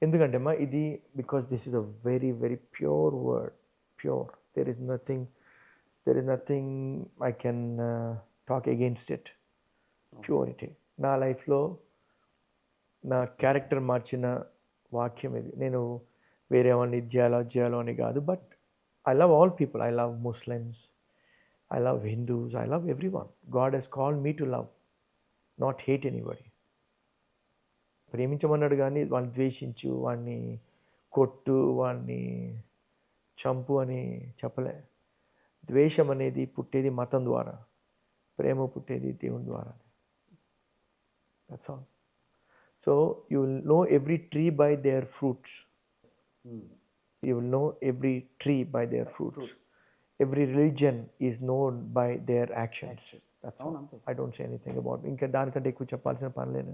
ఎందుకంటే అమ్మా ఇది because this is a very very pure word, pure. There is nothing I can talk against it. Purity. నా లైఫ్లో నా క్యారెక్టర్ మార్చిన వాక్యం ఇది. నేను వేరే వాళ్ళని ఇది చేయాలో అని కాదు, but I love all people. I love Muslims, I love Hindus, I love everyone. God he's called me to love, not hate anybody. ప్రేమించమన్నాడు కానీ వాడిని ద్వేషించు, వాడిని కొట్టు, వాడిని చంపు అని చెప్పలే. ద్వేషం అనేది పుట్టేది మతం ద్వారా, ప్రేమ పుట్టేది దేవుని ద్వారా. That's all. So you will know every tree by their fruits. You will know every tree by their fruits. Every religion is known by their actions. That's all. I don't say anything about. ఇంకా దానికంటే ఎక్కువ చెప్పాల్సిన పని లేదు.